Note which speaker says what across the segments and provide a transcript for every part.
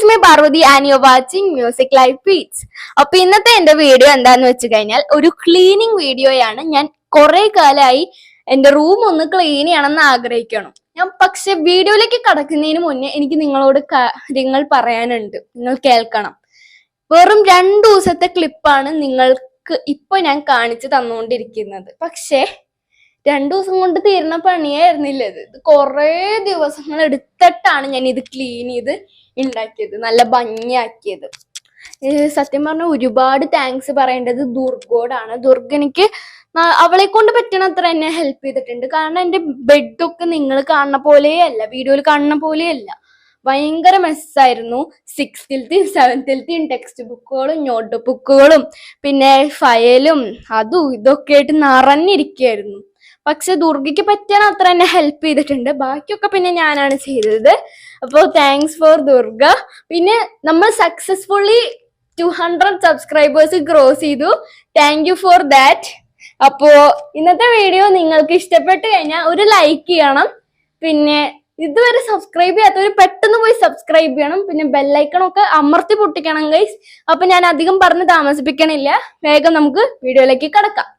Speaker 1: Me Parvathi and you watching music live beats. അപ്പൊ ഇന്നത്തെ എന്റെ വീഡിയോ എന്താന്ന് വെച്ച് കഴിഞ്ഞാൽ ഒരു ക്ലീനിങ് വീഡിയോയാണ്. ഞാൻ കുറെ കാലമായി എന്റെ റൂം ഒന്ന് ക്ലീൻ ചെയ്യണമെന്ന് ആഗ്രഹിക്കണം. പക്ഷെ വീഡിയോയിലേക്ക് കടക്കുന്നതിന് മുന്നേ എനിക്ക് നിങ്ങളോട് കാര്യങ്ങൾ പറയാനുണ്ട്, നിങ്ങൾ കേൾക്കണം. വെറും 2 ദിവസത്തെ ക്ലിപ്പാണ് നിങ്ങൾക്ക് ഇപ്പൊ ഞാൻ കാണിച്ചു തന്നുകൊണ്ടിരിക്കുന്നത്. പക്ഷേ 2 ദിവസം കൊണ്ട് തീരുന്ന പണിയായിരുന്നില്ല ഇത് കുറെ ദിവസങ്ങൾ എടുത്തിട്ടാണ് ഞാൻ ഇത് ക്ലീൻ ചെയ്ത് ഉണ്ടാക്കിയത്, നല്ല ഭംഗിയാക്കിയത്. സത്യം പറഞ്ഞാൽ ഒരുപാട് താങ്ക്സ് പറയേണ്ടത് ദുർഗോടാണ്. ദുർഗ എനിക്ക് അവളെ കൊണ്ട് പറ്റണത്ര എന്നെ ഹെൽപ്പ് ചെയ്തിട്ടുണ്ട്. കാരണം എന്റെ ബെഡൊക്കെ നിങ്ങൾ കാണുന്ന പോലെയല്ല, വീഡിയോയിൽ കാണുന്ന പോലെയല്ല, ഭയങ്കര മെസ്സായിരുന്നു. 6th 7th ടെക്സ്റ്റ് ബുക്കുകളും നോട്ട് ബുക്കുകളും പിന്നെ ഫയലും അതും ഇതൊക്കെ ആയിട്ട് നിറഞ്ഞിരിക്കുകയായിരുന്നു. പക്ഷെ ദുർഗയ്ക്ക് പറ്റാൻ അത്ര എന്നെ ഹെൽപ്പ് ചെയ്തിട്ടുണ്ട്. ബാക്കിയൊക്കെ പിന്നെ ഞാനാണ് ചെയ്തത്. അപ്പോൾ താങ്ക്സ് ഫോർ ദുർഗ. പിന്നെ നമ്മൾ സക്സസ്ഫുള്ളി 200 സബ്സ്ക്രൈബേഴ്സ് ക്രോസ് ചെയ്തു. Thank you for that. അപ്പോ ഇന്നത്തെ വീഡിയോ നിങ്ങൾക്ക് ഇഷ്ടപ്പെട്ട് കഴിഞ്ഞാൽ ഒരു ലൈക്ക് ചെയ്യണം. പിന്നെ ഇതുവരെ സബ്സ്ക്രൈബ് ചെയ്യാത്തവർ പെട്ടെന്ന് പോയി സബ്സ്ക്രൈബ് ചെയ്യണം. പിന്നെ ബെല്ലൈക്കണൊക്കെ അമർത്തി പൊട്ടിക്കണം ഗൈസ്. അപ്പൊ ഞാൻ അധികം പറഞ്ഞ് താമസിപ്പിക്കണില്ല, വേഗം നമുക്ക് വീഡിയോയിലേക്ക് കടക്കാം.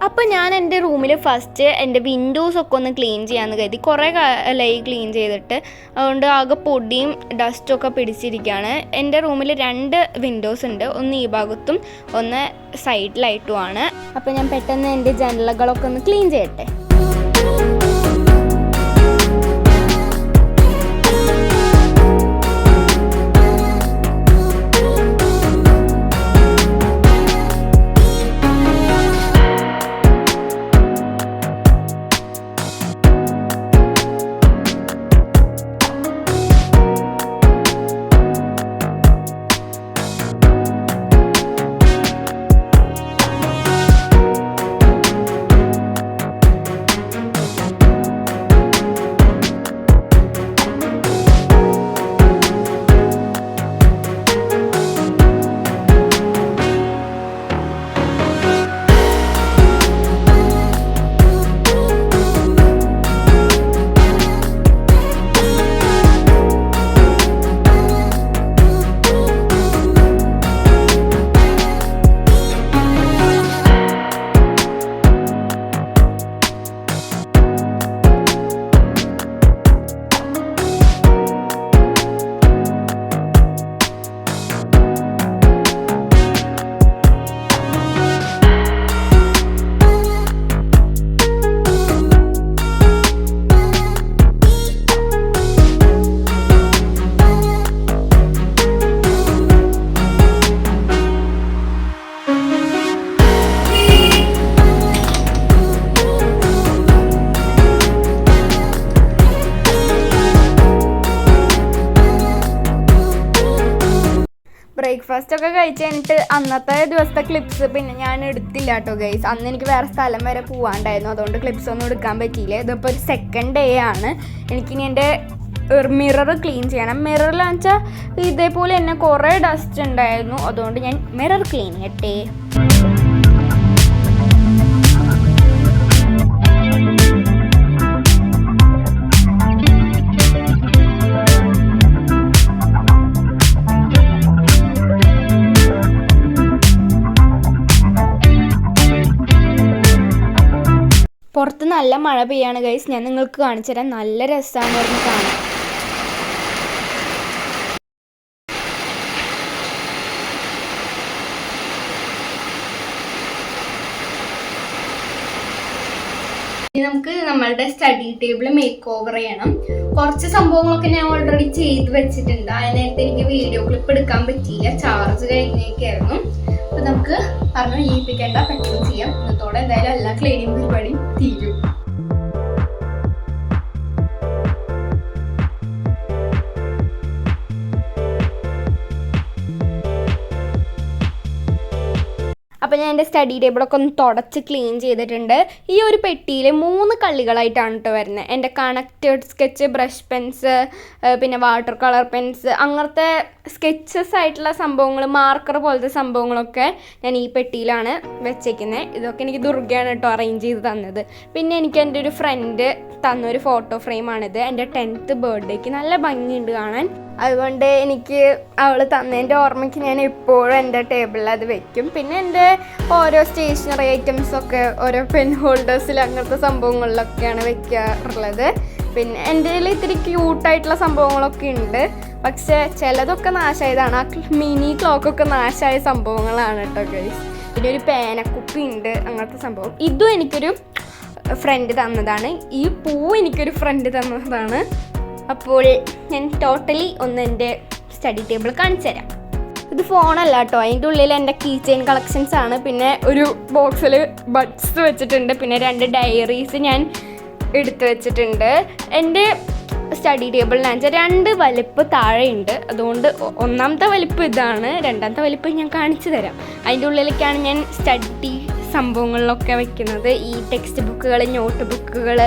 Speaker 1: അപ്പോൾ ഞാൻ എൻ്റെ റൂമിൽ ഫസ്റ്റ് എൻ്റെ വിൻഡോസ് ഒക്കെ ഒന്ന് ക്ലീൻ ചെയ്യാമെന്ന് കരുതി. കുറേ കാലമായി ക്ലീൻ ചെയ്തിട്ട്, അതുകൊണ്ട് ആകെ പൊടിയും ഡസ്റ്റും ഒക്കെ പിടിച്ചിരിക്കുകയാണ്. എൻ്റെ റൂമിൽ 2 വിൻഡോസ് ഉണ്ട്, ഒന്ന് ഈ ഭാഗത്തും ഒന്ന് സൈഡിലായിട്ടുമാണ്. അപ്പോൾ ഞാൻ പെട്ടെന്ന് എൻ്റെ ജനലുകളൊക്കെ ഒന്ന് ക്ലീൻ ചെയ്യട്ടെ. ബ്രേക്ക്ഫാസ്റ്റ് ഒക്കെ കഴിച്ച് കഴിഞ്ഞിട്ട് അന്നത്തെ ദിവസത്തെ ക്ലിപ്സ് പിന്നെ ഞാൻ എടുത്തില്ല കേട്ടോ ഗൈസ്. അന്ന് എനിക്ക് വേറെ സ്ഥലം വരെ പോകാണ്ടായിരുന്നു, അതുകൊണ്ട് ക്ലിപ്സ് ഒന്നും എടുക്കാൻ പറ്റിയില്ല. ഇതിപ്പോൾ ഒരു 2nd ഡേ ആണ്. എനിക്കിനി എൻ്റെ മിറർ ക്ലീൻ ചെയ്യണം. മിററിലാണെന്ന് വെച്ചാൽ ഇതേപോലെ തന്നെ കുറേ ഡസ്റ്റ് ഉണ്ടായിരുന്നു, അതുകൊണ്ട് ഞാൻ മിറർ ക്ലീൻ ചെയ്യട്ടെ. പുറത്ത് നല്ല മഴ പെയ്യാണ് ഗൈസ്. ഞാൻ നിങ്ങൾക്ക് കാണിച്ചു തരാം, നല്ല രസമാണ് പറഞ്ഞ് കാണാൻ. ഇനി നമുക്ക് നമ്മളുടെ സ്റ്റഡി ടേബിൾ മേക്ക് ഓവർ ചെയ്യണം. കുറച്ച് സംഭവങ്ങളൊക്കെ ഞാൻ ഓൾറെഡി ചെയ്ത് വെച്ചിട്ടുണ്ട്. അതിനകത്ത് എനിക്ക് വീഡിയോ ക്ലിപ്പ് എടുക്കാൻ പറ്റിയില്ല, ചാർജ് കഴിഞ്ഞേക്കായിരുന്നു. അപ്പൊ നമുക്ക് പറഞ്ഞു ചെയ്യിപ്പിക്കേണ്ട, പെട്ടെന്ന് ചെയ്യാം. ഇന്നത്തോടെ എന്തായാലും എല്ലാ ക്ലീനിങ് പരിപാടിയും തീരും. അപ്പോൾ ഞാൻ എൻ്റെ സ്റ്റഡി ടേബിളൊക്കെ ഒന്ന് തുടച്ച് ക്ലീൻ ചെയ്തിട്ടുണ്ട്. ഈ ഒരു പെട്ടിയിൽ 3 കള്ളികളായിട്ടാണ് കേട്ടോ വരുന്നത്. എൻ്റെ കണക്റ്റഡ് സ്കെച്ച്, ബ്രഷ് പെൻസ്, പിന്നെ വാട്ടർ കളർ പെൻസ്, അങ്ങനത്തെ സ്കെച്ചസ് ആയിട്ടുള്ള സംഭവങ്ങൾ, മാർക്കർ പോലത്തെ സംഭവങ്ങളൊക്കെ ഞാൻ ഈ പെട്ടിയിലാണ് വെച്ചേക്കുന്നത്. ഇതൊക്കെ എനിക്ക് ദുർഗയാണ് കേട്ടോ അറേഞ്ച് ചെയ്ത് തന്നത്. പിന്നെ എനിക്ക് എൻ്റെ ഒരു ഫ്രണ്ട് തന്നൊരു ഫോട്ടോ ഫ്രെയിമാണിത്. എൻ്റെ 10th ബർത്ത്ഡേക്ക് നല്ല ഭംഗിയുണ്ട് കാണാൻ. അതുകൊണ്ട് എനിക്ക് അവൾ തന്നതിൻ്റെ ഓർമ്മയ്ക്ക് ഞാൻ എപ്പോഴും എൻ്റെ ടേബിളിൽ അത് വെക്കും. പിന്നെ എൻ്റെ ഓരോ സ്റ്റേഷനറി ഐറ്റംസൊക്കെ ഓരോ പെൻ ഹോൾഡേഴ്സിൽ അങ്ങനത്തെ സംഭവങ്ങളിലൊക്കെയാണ് വെക്കാറുള്ളത്. പിന്നെ എൻ്റെ കയ്യിൽ ഇത്തിരി ക്യൂട്ടായിട്ടുള്ള സംഭവങ്ങളൊക്കെ ഉണ്ട്. പക്ഷേ ചിലതൊക്കെ നാശമായതാണ്. ആ മിനി ക്ലോക്കൊക്കെ നാശമായ സംഭവങ്ങളാണ് കേട്ടോ ഗൈസ്. പിന്നെ ഒരു പേനക്കുപ്പി ഉണ്ട്, അങ്ങനത്തെ സംഭവം. ഇതും എനിക്കൊരു ഫ്രണ്ട് തന്നതാണ്. ഈ പൂ എനിക്കൊരു ഫ്രണ്ട് തന്നതാണ്. അപ്പോൾ ഞാൻ ടോട്ടലി ഒന്ന് എൻ്റെ സ്റ്റഡി ടേബിൾ കാണിച്ചു തരാം. ഇത് ഫോണല്ല കേട്ടോ, അതിൻ്റെ ഉള്ളിൽ എൻ്റെ കീ ചെയിൻ കളക്ഷൻസ് ആണ്. പിന്നെ ഒരു ബോക്സിൽ ബഡ്സ് വെച്ചിട്ടുണ്ട്. പിന്നെ 2 ഡയറീസ് ഞാൻ എടുത്ത് വെച്ചിട്ടുണ്ട്. എൻ്റെ സ്റ്റഡി ടേബിളിന് 2 വലിപ്പ് താഴെയുണ്ട്. അതുകൊണ്ട് ഒന്നാമത്തെ വലിപ്പ് ഇതാണ്, രണ്ടാമത്തെ വലിപ്പ് ഞാൻ കാണിച്ചു തരാം. അതിൻ്റെ ഉള്ളിലേക്കാണ് ഞാൻ സ്റ്റഡി സംഭവങ്ങളിലൊക്കെ വെക്കുന്നത്. ഈ ടെക്സ്റ്റ് ബുക്കുകൾ, നോട്ട് ബുക്കുകൾ,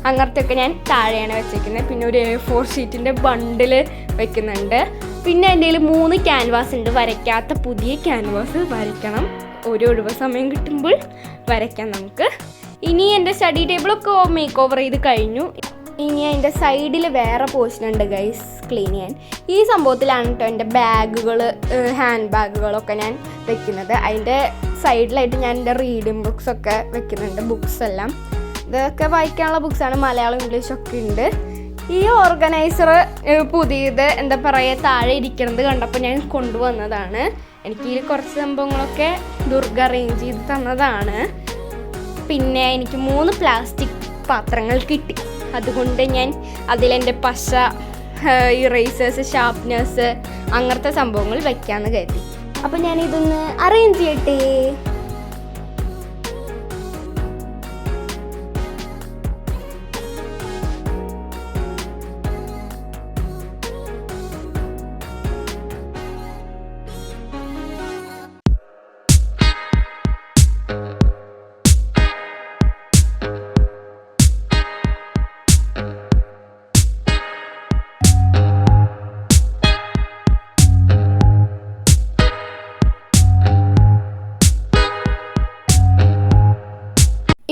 Speaker 1: അങ്ങനത്തെയൊക്കെ ഞാൻ താഴെയാണ് വെച്ചേക്കുന്നത്. പിന്നെ ഒരു A4 ഷീറ്റിൻ്റെ ബണ്ടിൽ വെക്കുന്നുണ്ട്. പിന്നെ എൻ്റെ കയ്യിൽ 3 ക്യാൻവാസ് ഉണ്ട്. വരയ്ക്കാത്ത പുതിയ ക്യാൻവാസ് വരയ്ക്കണം. ഒരു ഒഴിവ് സമയം കിട്ടുമ്പോൾ വരയ്ക്കാം നമുക്ക്. ഇനി എൻ്റെ സ്റ്റഡി ടേബിളൊക്കെ മേക്ക് ഓവർ ചെയ്ത് കഴിഞ്ഞു. ഇനി അതിൻ്റെ സൈഡിൽ വേറെ പോർഷൻ ഉണ്ട് ഗൈസ് ക്ലീൻ ചെയ്യാൻ. ഈ സംഭവത്തിലാണ് കേട്ടോ എൻ്റെ ബാഗുകൾ, ഹാൻഡ് ബാഗുകളൊക്കെ ഞാൻ വെക്കുന്നത്. അതിൻ്റെ സൈഡിലായിട്ട് ഞാൻ എൻ്റെ റീഡിങ് ബുക്സൊക്കെ വെക്കുന്നുണ്ട്. ബുക്സ് എല്ലാം ഇതൊക്കെ വായിക്കാനുള്ള ബുക്സാണ്, മലയാളം ഇംഗ്ലീഷൊക്കെ ഉണ്ട്. ഈ ഓർഗനൈസർ പുതിയത് എന്താ പറയുക താഴെ ഇരിക്കുന്നത് കണ്ടപ്പോൾ ഞാൻ കൊണ്ടുവന്നതാണ്. എനിക്ക് ഇതിൽ കുറച്ച് സംഭവങ്ങളൊക്കെ ദുർഗ അറേഞ്ച് ചെയ്ത് തന്നതാണ്. പിന്നെ എനിക്ക് 3 പ്ലാസ്റ്റിക് പാത്രങ്ങൾ കിട്ടി. അതുകൊണ്ട് ഞാൻ അതിലെൻ്റെ പശ, ഇറേസേഴ്സ്, ഷാർപ്നേഴ്സ്, അങ്ങനത്തെ സംഭവങ്ങൾ വയ്ക്കാമെന്ന് കരുതി. അപ്പോൾ ഞാനിതൊന്ന് അറേഞ്ച് ചെയ്യട്ടെ.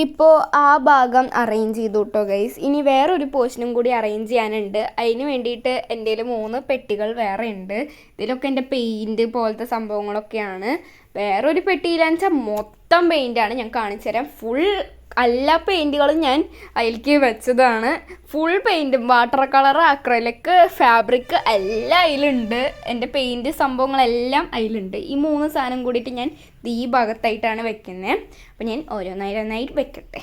Speaker 1: ഇപ്പോൾ ആ ഭാഗം അറേഞ്ച് ചെയ്തു കേട്ടോ ഗൈസ്. ഇനി വേറൊരു പോർഷനും കൂടി അറേഞ്ച് ചെയ്യാനുണ്ട്. അതിന് വേണ്ടിയിട്ട് എൻ്റെ 3 പെട്ടികൾ വേറെ ഉണ്ട്. ഇതിലൊക്കെ എൻ്റെ പെയിൻറ്റ് പോലത്തെ സംഭവങ്ങളൊക്കെയാണ്. വേറൊരു പെട്ടിയിലാണെന്ന് വെച്ചാൽ മൊത്തം പെയിൻറ്റാണ്. ഞാൻ കാണിച്ചു തരാം. ഫുൾ എല്ലാ പെയിൻറ്റുകളും ഞാൻ അതിലേക്ക് വെച്ചതാണ്. ഫുൾ പെയിൻറ്റും, വാട്ടർ കളർ, അക്രലിക്, ഫാബ്രിക് എല്ലാം അതിലുണ്ട്. എൻ്റെ പെയിൻറ്റ് സംഭവങ്ങളെല്ലാം അതിലുണ്ട്. ഈ 3 സാധനം കൂടിയിട്ട് ഞാൻ ഈ ഭാഗത്തായിട്ടാണ് വെക്കുന്നത്. അപ്പോൾ ഞാൻ ഓരോന്നായിട്ട് വെക്കട്ടെ.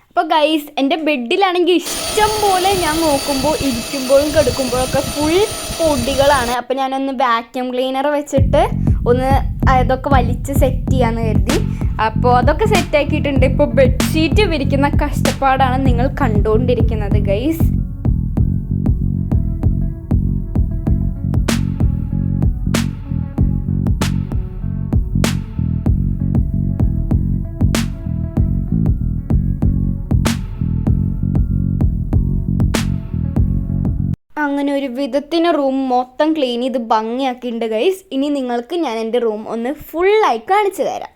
Speaker 1: അപ്പോൾ ഗൈസ് എൻ്റെ ബെഡിലാണെങ്കിൽ ഇഷ്ടം പോലെ ഞാൻ നോക്കുമ്പോൾ ഇരിക്കുമ്പോഴും കിടക്കുമ്പോഴൊക്കെ ഫുൾ പൊടികളാണ്. അപ്പോൾ ഞാനൊന്ന് വാക്യൂം ക്ലീനർ വെച്ചിട്ട് ഒന്ന് അതൊക്കെ വലിച്ച് സെറ്റ് ചെയ്യാമെന്ന് കരുതി. അപ്പോൾ അതൊക്കെ സെറ്റാക്കിയിട്ടുണ്ട്. ഇപ്പോൾ ബെഡ്ഷീറ്റ് വിരിക്കുന്ന കഷ്ടപ്പാടാണ് നിങ്ങൾ കണ്ടുകൊണ്ടിരിക്കുന്നത് ഗൈസ്. അങ്ങനെ ഒരു വിധത്തിന് റൂം മൊത്തം ക്ലീൻ ചെയ്ത് ഭംഗിയാക്കിയിട്ടുണ്ട് ഗൈസ്. ഇനി നിങ്ങൾക്ക് ഞാൻ എൻ്റെ റൂം ഒന്ന് ഫുള്ളായി കാണിച്ചു തരാം.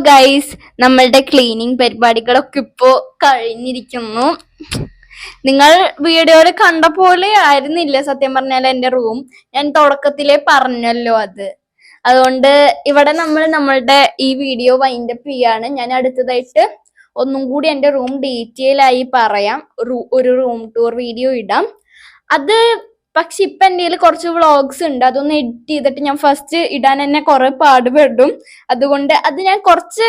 Speaker 1: ഗൈസ്, നമ്മളുടെ ക്ലീനിങ് പരിപാടികളൊക്കെ ഇപ്പോ കഴിഞ്ഞിരിക്കുന്നു. നിങ്ങൾ വീഡിയോയിൽ കണ്ട പോലെ ആയിരുന്നില്ല സത്യം പറഞ്ഞാൽ എന്റെ റൂം. ഞാൻ തുടക്കത്തിലേ പറഞ്ഞല്ലോ അത്. അതുകൊണ്ട് ഇവിടെ നമ്മളുടെ ഈ വീഡിയോ വൈൻഡപ്പ് ചെയ്യാണ്. ഞാൻ അടുത്തതായിട്ട് ഒന്നും കൂടി എന്റെ റൂം ഡീറ്റെയിൽ ആയി പറയാം. ഒരു റൂം ടൂർ വീഡിയോ ഇടാം. അത് പക്ഷെ ഇപ്പൊ എന്റെ കയ്യിൽ കുറച്ച് വ്ളോഗ്സ് ഉണ്ട്. അതൊന്ന് എഡിറ്റ് ചെയ്തിട്ട് ഞാൻ ഫസ്റ്റ് ഇടാൻ എന്നെ കുറെ പാടുപെടും. അതുകൊണ്ട് അത് ഞാൻ കുറച്ച്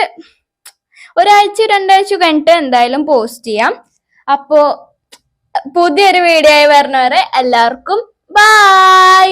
Speaker 1: ഒരാഴ്ച 2 ആഴ്ച കഴിഞ്ഞിട്ട് എന്തായാലും പോസ്റ്റ് ചെയ്യാം. അപ്പോ പുതിയൊരു വീഡിയോ ആയി വരുന്നവരെ എല്ലാവർക്കും ബൈ.